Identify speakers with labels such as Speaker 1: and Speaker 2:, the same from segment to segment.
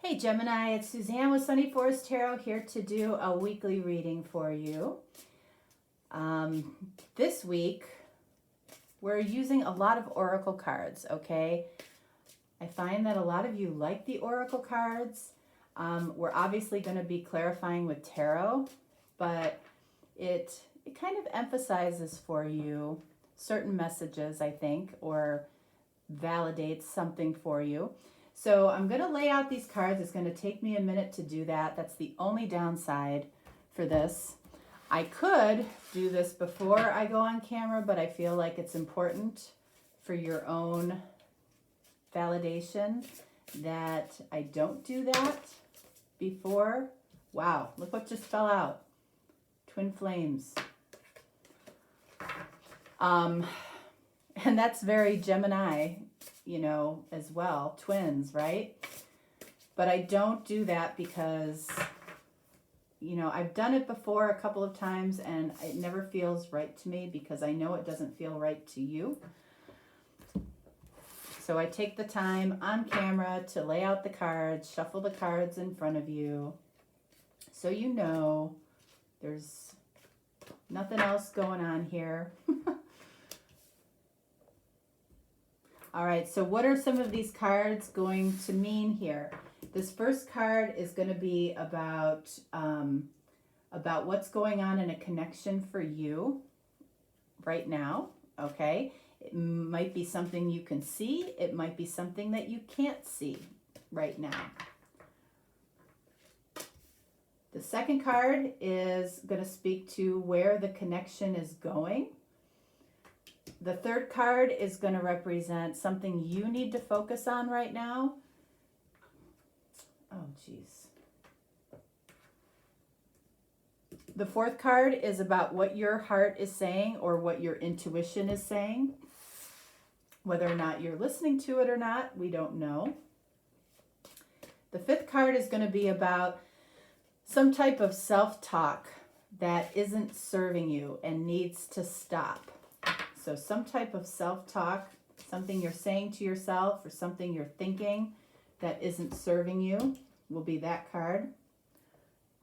Speaker 1: Hey Gemini, it's Suzanne with Sunny Forest Tarot here to do a weekly reading for you. This week, we're using a lot of oracle cards, okay? I find that a lot of you like the oracle cards. We're obviously going to be clarifying with tarot, but it kind of emphasizes for you certain messages, I think, or validates something for you. So I'm going to lay out these cards. It's going to take me a minute to do that. That's the only downside for this. I could do this before I go on camera, but I feel like it's important for your own validation that I don't do that before. Wow, look what just fell out. Twin flames. And that's very Gemini, you know, as well, twins, right? But I don't do that because, you know, I've done it before a couple of times and it never feels right to me because I know it doesn't feel right to you. So I take the time on camera to lay out the cards, shuffle the cards in front of you, so you know there's nothing else going on here. All right, so what are some of these cards going to mean here? This first card is going to be about what's going on in a connection for you right now, okay? It might be something you can see. It might be something that you can't see right now. The second card is going to speak to where the connection is going. The third card is going to represent something you need to focus on right now. Oh, geez. The fourth card is about what your heart is saying or what your intuition is saying. Whether or not you're listening to it or not, we don't know. The fifth card is going to be about some type of self-talk that isn't serving you and needs to stop. So some type of self-talk, something you're saying to yourself or something you're thinking that isn't serving you will be that card.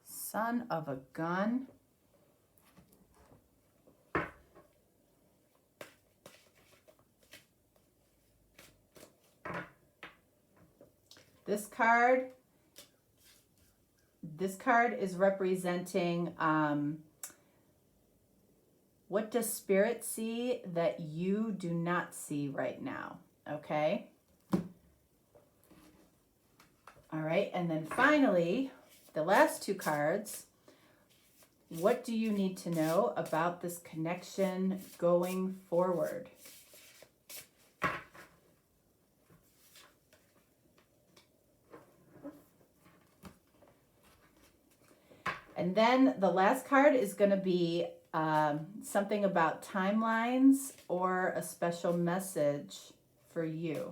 Speaker 1: Son of a gun. This card is representing what does Spirit see that you do not see right now, okay? All right, and then finally, the last two cards, what do you need to know about this connection going forward? And then the last card is going to be something about timelines or a special message for you.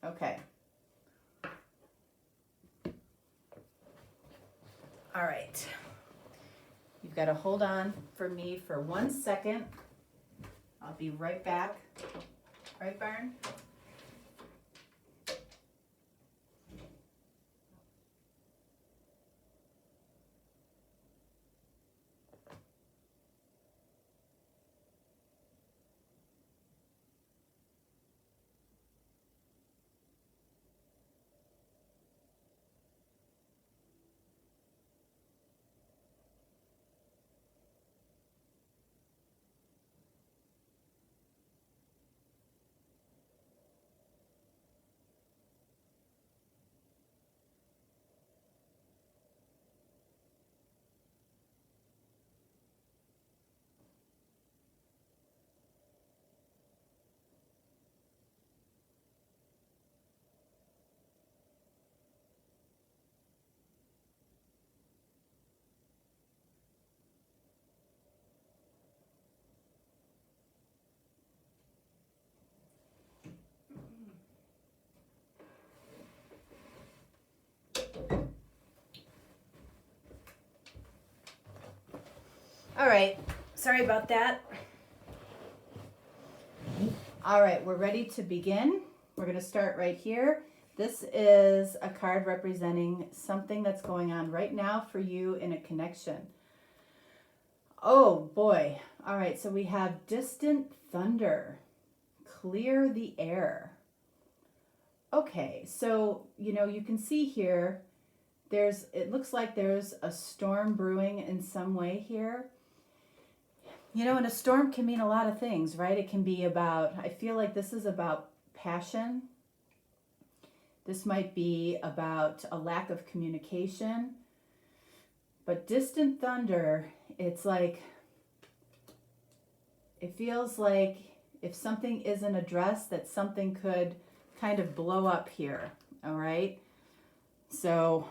Speaker 1: Okay. All right. You've got to hold on for me for 1 second. I'll be right back. Right, Barn? All right, sorry about that. All right, we're ready to begin. We're going to start right here. This is a card representing something that's going on right now for you in a connection. Oh boy. All right, so we have distant thunder. Clear the air. Okay, so you can see here, it looks like there's a storm brewing in some way here. And a storm can mean a lot of things, right? It can be about, I feel like this is about passion. This might be about a lack of communication. But distant thunder, it's like, it feels like if something isn't addressed, that something could kind of blow up here, all right? So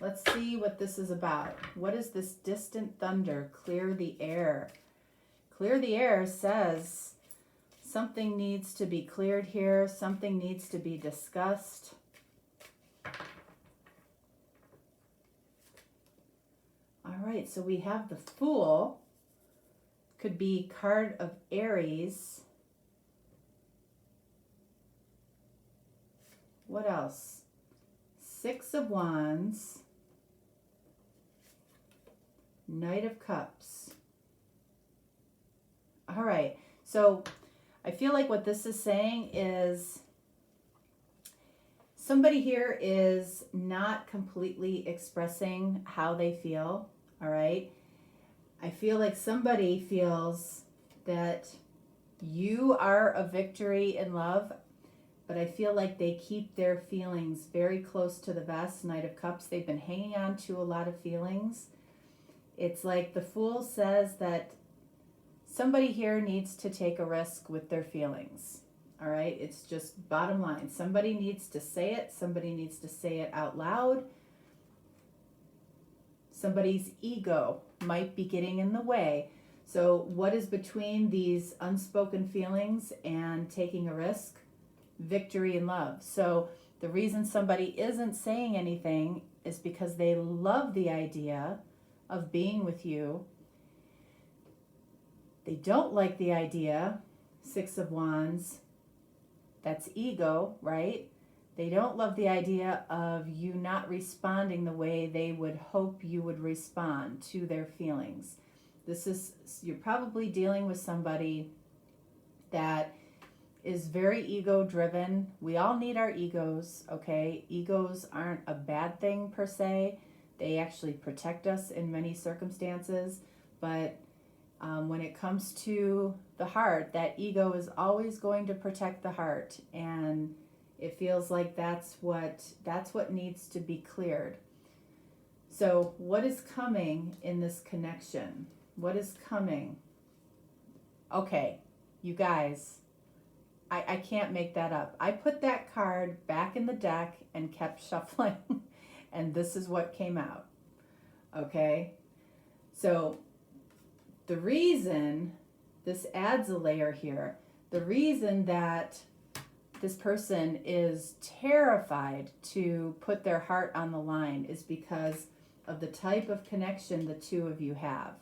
Speaker 1: let's see what this is about. What is this distant thunder? Clear the air. Clear the air says something needs to be cleared here. Something needs to be discussed. All right, so we have the Fool. Could be card of Aries. What else? Six of Wands. Knight of Cups. All right, so I feel like what this is saying is somebody here is not completely expressing how they feel, all right? I feel like somebody feels that you are a victory in love, but I feel like they keep their feelings very close to the vest. Knight of Cups, they've been hanging on to a lot of feelings. It's like the Fool says that somebody here needs to take a risk with their feelings. All right, it's just bottom line. Somebody needs to say it. Somebody needs to say it out loud. Somebody's ego might be getting in the way. So what is between these unspoken feelings and taking a risk? Victory in love. So the reason somebody isn't saying anything is because they love the idea of being with you. They don't like the idea, Six of Wands, that's ego, right? They don't love the idea of you not responding the way they would hope you would respond to their feelings. You're probably dealing with somebody that is very ego driven. We all need our egos, okay? Egos aren't a bad thing per se. They actually protect us in many circumstances, but when it comes to the heart, that ego is always going to protect the heart, and it feels like that's what needs to be cleared. So what is coming in this connection? What is coming? Okay, you guys, I can't make that up. I put that card back in the deck and kept shuffling, and this is what came out. Okay, so the reason, this adds a layer here, the reason that this person is terrified to put their heart on the line is because of the type of connection the two of you have.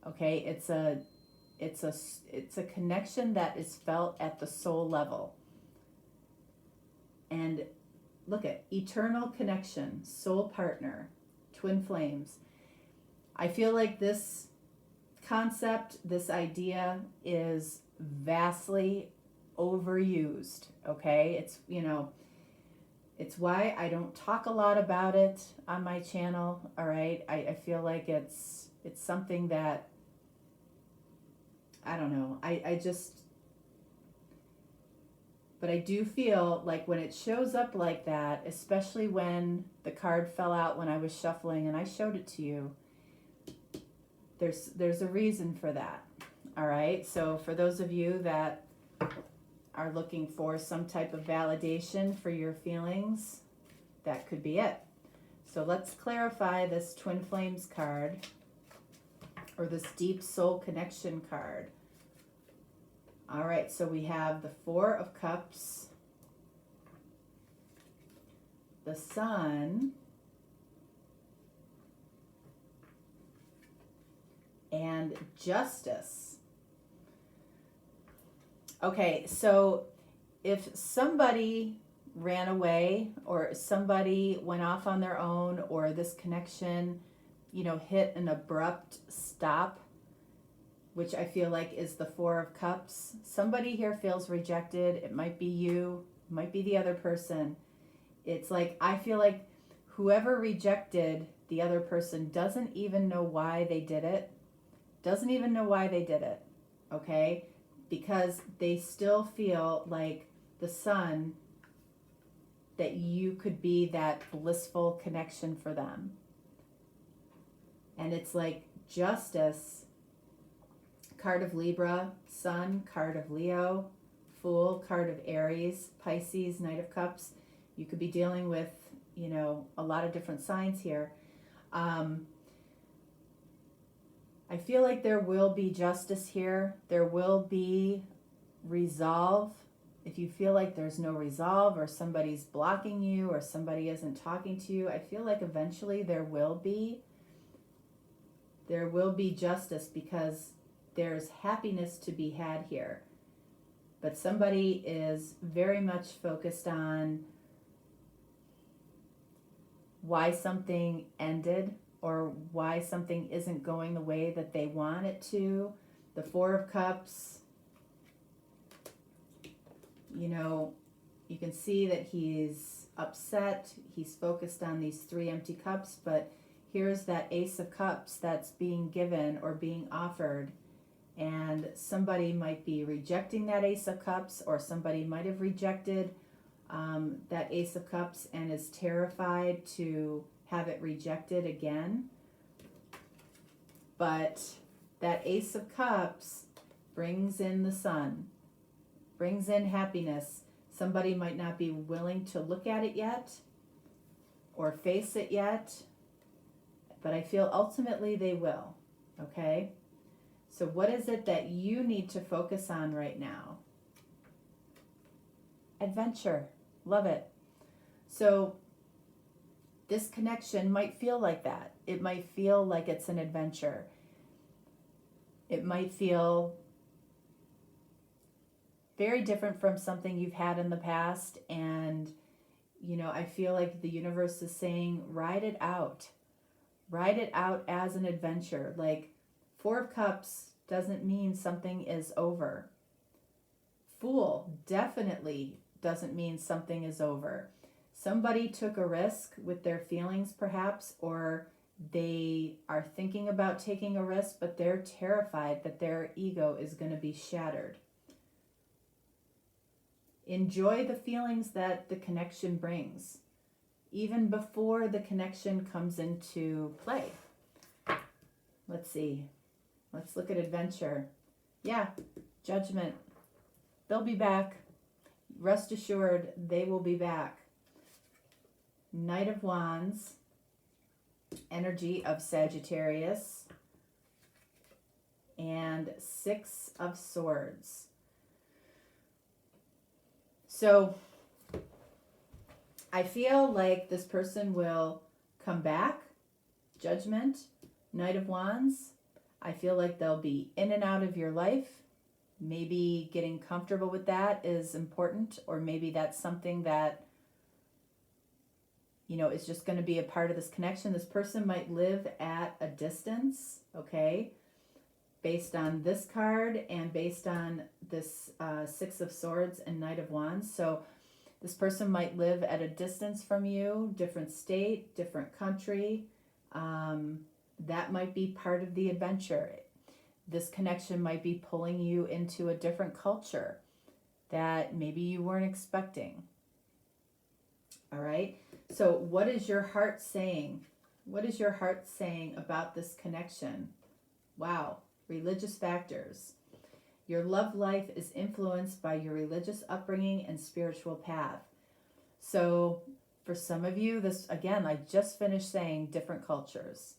Speaker 1: Okay, it's a connection that is felt at the soul level. And look at eternal connection, soul partner, twin flames. I feel like this concept, this idea is vastly overused, okay? It's why I don't talk a lot about it on my channel, all right? I feel like it's something that, I don't know, but I do feel like when it shows up like that, especially when the card fell out when I was shuffling and I showed it to you, there's a reason for that, all right? So for those of you that are looking for some type of validation for your feelings, that could be it. So let's clarify this Twin Flames card, or this Deep Soul Connection card. All right, so we have the Four of Cups, the Sun, and Justice. Okay, so if somebody ran away or somebody went off on their own, or this connection, hit an abrupt stop, which I feel like is the Four of Cups. Somebody here feels rejected. It might be you, might be the other person. It's like, I feel like whoever rejected the other person doesn't even know why they did it. Okay? Because they still feel like the sun, that you could be that blissful connection for them. And it's like justice, card of Libra, sun, card of Leo, Fool, card of Aries, Pisces, Knight of Cups. You could be dealing with, a lot of different signs here. I feel like there will be justice here. There will be resolve. If you feel like there's no resolve, or somebody's blocking you, or somebody isn't talking to you, I feel like eventually there will be justice, because there's happiness to be had here. But somebody is very much focused on why something ended, or why something isn't going the way that they want it to. The Four of Cups, you can see that he's upset. He's focused on these three empty cups, but here's that Ace of Cups that's being given or being offered. And somebody might be rejecting that Ace of Cups, or somebody might have rejected that Ace of Cups and is terrified to have it rejected again. But that Ace of Cups brings in the sun, brings in happiness. Somebody might not be willing to look at it yet or face it yet, but I feel ultimately they will, okay? So what is it that you need to focus on right now? Adventure. Love it. So this connection might feel like that. It might feel like it's an adventure. It might feel very different from something you've had in the past. And, I feel like the universe is saying, ride it out. Ride it out as an adventure. Like, Four of Cups doesn't mean something is over. Fool definitely doesn't mean something is over. Somebody took a risk with their feelings perhaps, or they are thinking about taking a risk, but they're terrified that their ego is going to be shattered. Enjoy the feelings that the connection brings, even before the connection comes into play. Let's see. Let's look at adventure. Yeah, Judgment. They'll be back. Rest assured, they will be back. Knight of Wands, energy of Sagittarius, and Six of Swords. So I feel like this person will come back. Judgment, Knight of Wands. I feel like they'll be in and out of your life. Maybe getting comfortable with that is important, or maybe that's something that, is just going to be a part of this connection. This person might live at a distance, okay, based on this card and based on this Six of Swords and Knight of Wands. So this person might live at a distance from you, different state, different country. That might be part of the adventure. This connection might be pulling you into a different culture that maybe you weren't expecting. All right. So what is your heart saying? What is your heart saying about this connection? Wow. Religious factors. Your love life is influenced by your religious upbringing and spiritual path. So for some of you, this, again, I just finished saying different cultures.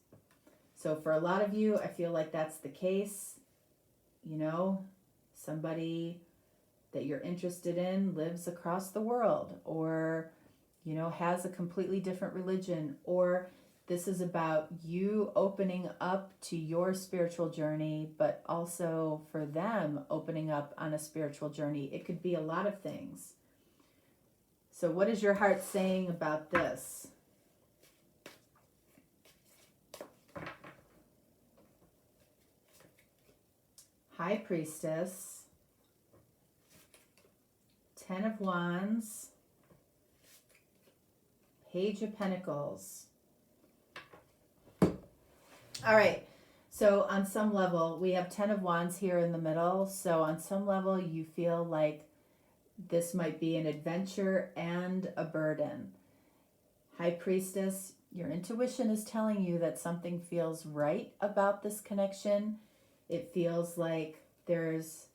Speaker 1: So for a lot of you, I feel like that's the case. Somebody that you're interested in lives across the world, or, has a completely different religion, or This is about you opening up to your spiritual journey, but also for them opening up on a spiritual journey. It could be a lot of things. So what is your heart saying about this? High Priestess, Ten of Wands, Page of Pentacles. All right, so on some level, we have Ten of Wands here in the middle. So on some level, you feel like this might be an adventure and a burden. High Priestess, your intuition is telling you that something feels right about this connection. It feels like there's,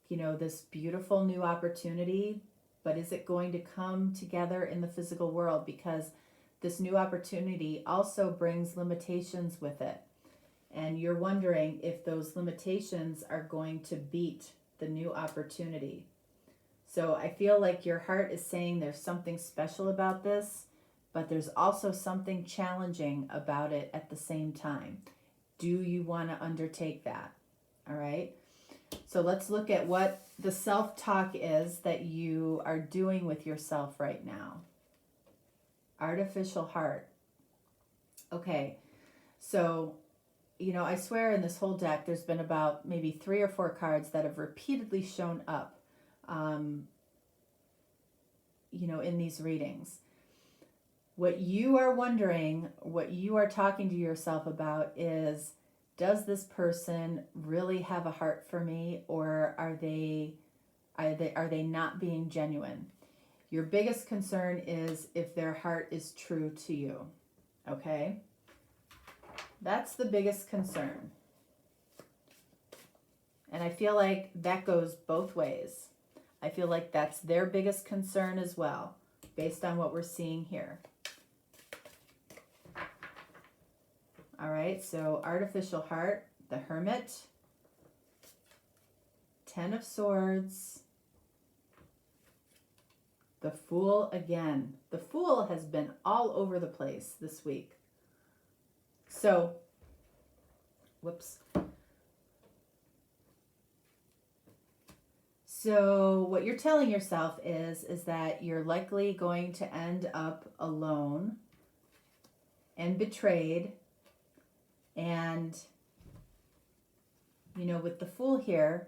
Speaker 1: this beautiful new opportunity, but is it going to come together in the physical world? Because this new opportunity also brings limitations with it. And you're wondering if those limitations are going to beat the new opportunity. So I feel like your heart is saying there's something special about this, but there's also something challenging about it at the same time. Do you want to undertake that? All right. So let's look at what the self-talk is that you are doing with yourself right now. Artificial heart. Okay. So, I swear in this whole deck, there's been about maybe 3 or 4 cards that have repeatedly shown up, in these readings. What you are wondering, what you are talking to yourself about is, does this person really have a heart for me, or are they not being genuine? Your biggest concern is if their heart is true to you. Okay? That's the biggest concern. And I feel like that goes both ways. I feel like that's their biggest concern as well, based on what we're seeing here. All right, so artificial heart, the Hermit, Ten of Swords, the Fool again. The Fool has been all over the place this week. So, whoops. So what you're telling yourself is that you're likely going to end up alone and betrayed. And, with the Fool here,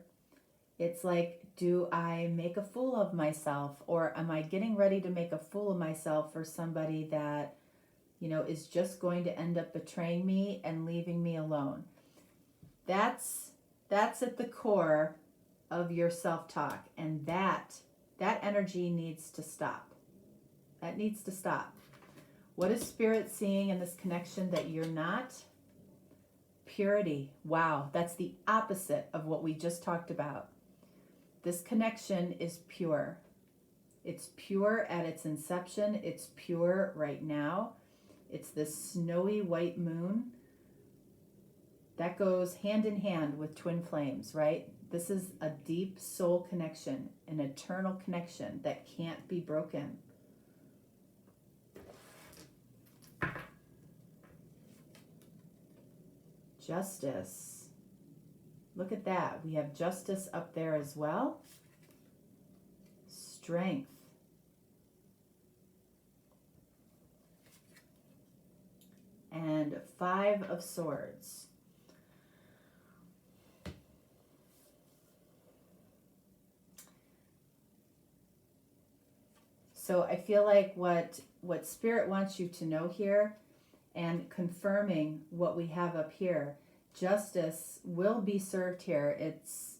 Speaker 1: it's like, do I make a fool of myself, or am I getting ready to make a fool of myself for somebody that, is just going to end up betraying me and leaving me alone? That's at the core of your self-talk, and that energy needs to stop. That needs to stop. What is Spirit seeing in this connection that you're not? Purity. Wow, that's the opposite of what we just talked about. This connection is pure. It's pure at its inception. It's pure right now. It's this snowy white moon. That goes hand in hand with twin flames, right? This is a deep soul connection, an eternal connection that can't be broken. Justice. Look at that. We have justice up there as well. Strength. And 5 of Swords. So I feel like what Spirit wants you to know here, and confirming what we have up here, justice will be served here. It's,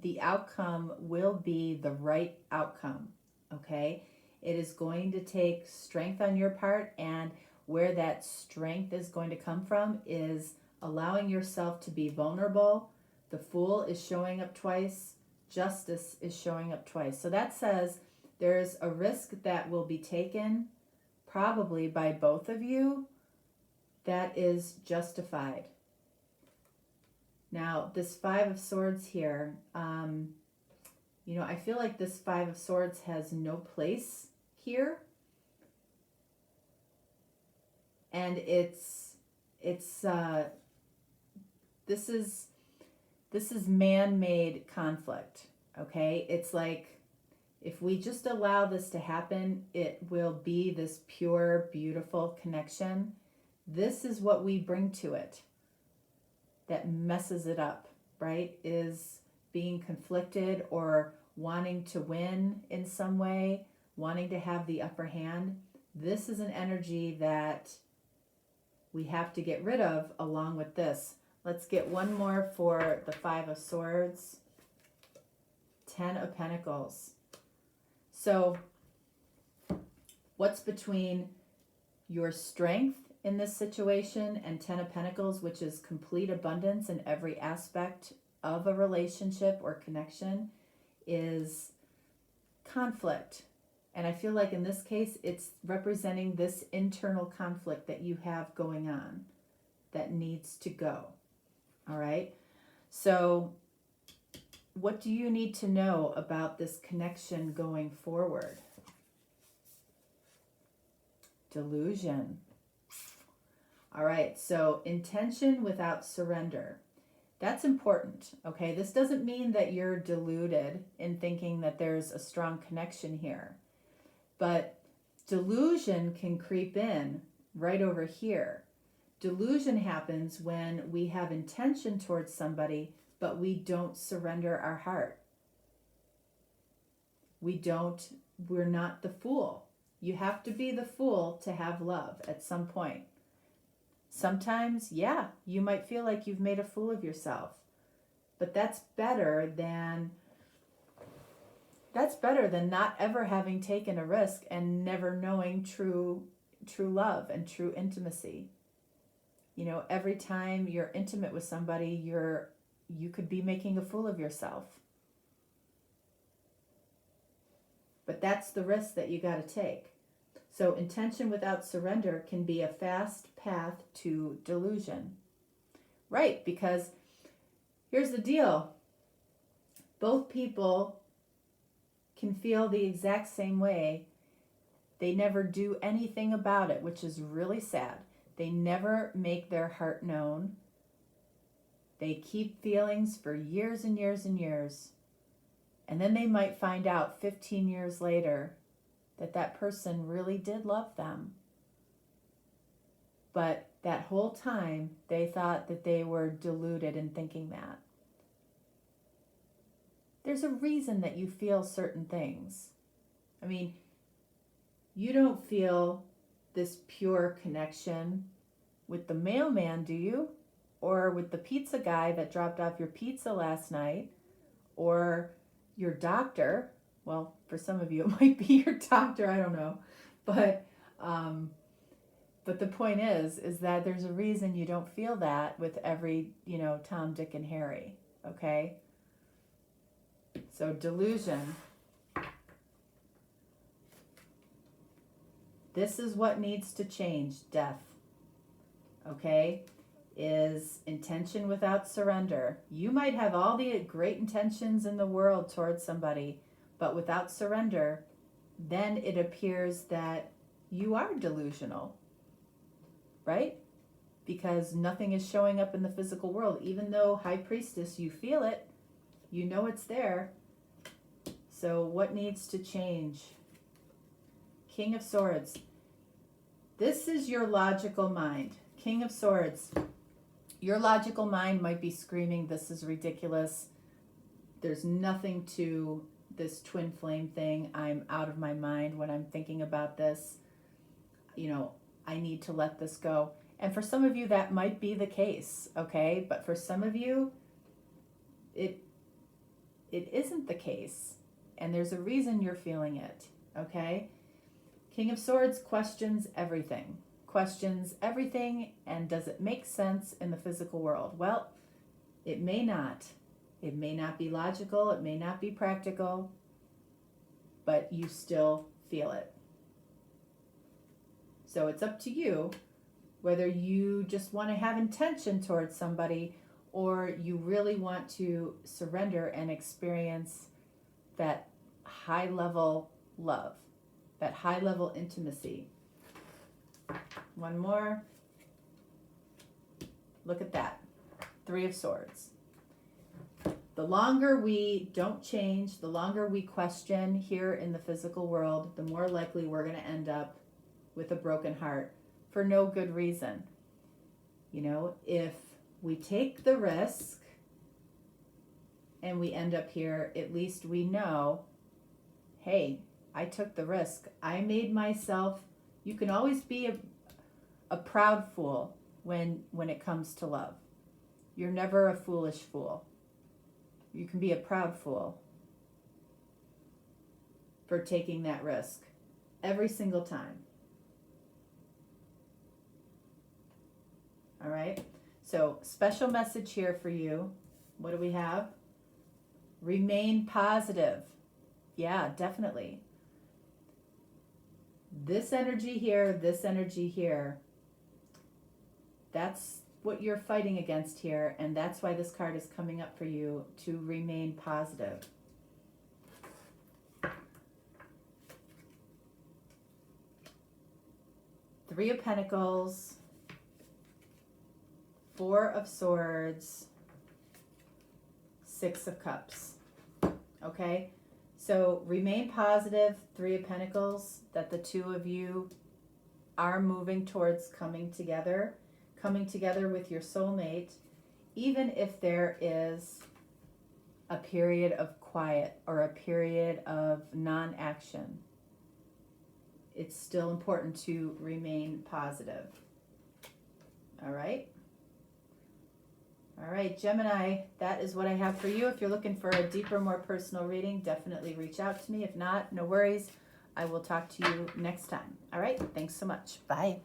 Speaker 1: the outcome will be the right outcome, okay? It is going to take strength on your part, and where that strength is going to come from is allowing yourself to be vulnerable. The Fool is showing up twice. Justice is showing up twice. So that says there's a risk that will be taken, probably by both of you, that is justified. Now, this 5 of Swords here, I feel like this 5 of Swords has no place here. And this is man-made conflict, okay? It's like, if we just allow this to happen, it will be this pure, beautiful connection. This is what we bring to it that messes it up, right? Is being conflicted or wanting to win in some way, wanting to have the upper hand. This is an energy that we have to get rid of along with this. Let's get one more for the Five of Swords, 10 of Pentacles. So what's between your strength in this situation and 10 of Pentacles, which is complete abundance in every aspect of a relationship or connection, is conflict. And I feel like in this case, it's representing this internal conflict that you have going on that needs to go. All right. So what do you need to know about this connection going forward? Delusion. All right. So intention without surrender. That's important. Okay. This doesn't mean that you're deluded in thinking that there's a strong connection here. But delusion can creep in right over here. Delusion happens when we have intention towards somebody, but we don't surrender our heart. We're not the fool. You have to be the fool to have love at some point. Sometimes, yeah, you might feel like you've made a fool of yourself, but that's better than not ever having taken a risk and never knowing true love and true intimacy. You know, every time you're intimate with somebody, you could be making a fool of yourself. But that's the risk that you got to take. So intention without surrender can be a fast path to delusion. Right, because here's the deal. Both people can feel the exact same way. They never do anything about it, which is really sad. They never make their heart known. They keep feelings for years and years and years. And then they might find out 15 years later that that person really did love them. But that whole time, they thought that they were deluded in thinking that. There's a reason that you feel certain things. I mean, you don't feel this pure connection with the mailman, do you? Or with the pizza guy that dropped off your pizza last night? Or your doctor? Well, for some of you, it might be your doctor, I don't know. But the point is that there's a reason you don't feel that with every, Tom, Dick, and Harry, okay? So delusion. This is what needs to change, death, okay, is intention without surrender. You might have all the great intentions in the world towards somebody, but without surrender, then it appears that you are delusional, right? Because nothing is showing up in the physical world. Even though, High Priestess, you feel it, you know it's there. So what needs to change? King of Swords. This is your logical mind. King of Swords. Your logical mind might be screaming, this is ridiculous. There's nothing to this twin flame thing. I'm out of my mind when I'm thinking about this. I need to let this go. And for some of you, that might be the case, okay? But for some of you, it isn't the case. And there's a reason you're feeling it, okay? King of Swords questions everything. Questions everything, and does it make sense in the physical world? Well, it may not. It may not be logical, it may not be practical, but you still feel it. So it's up to you whether you just want to have intention towards somebody or you really want to surrender and experience that high level love, that high level intimacy. One more. Look at that. 3 of Swords. The longer we don't change, the longer we question here in the physical world, the more likely we're going to end up with a broken heart for no good reason. You know, if we take the risk and we end up here, at least we know, hey, I took the risk. I made myself, you can always be a proud fool when it comes to love. You're never a foolish fool. You can be a proud fool for taking that risk every single time. All right? So, special message here for you. What do we have? Remain positive. Yeah, definitely. This energy here, that's what you're fighting against here, and that's why this card is coming up for you, to remain positive. Three of Pentacles, 4 of Swords, 6 of Cups. Okay? So remain positive, 3 of Pentacles, that the two of you are moving towards coming together with your soulmate, even if there is a period of quiet or a period of non-action. It's still important to remain positive. All right? All right, Gemini, that is what I have for you. If you're looking for a deeper, more personal reading, definitely reach out to me. If not, no worries. I will talk to you next time. All right, thanks so much. Bye.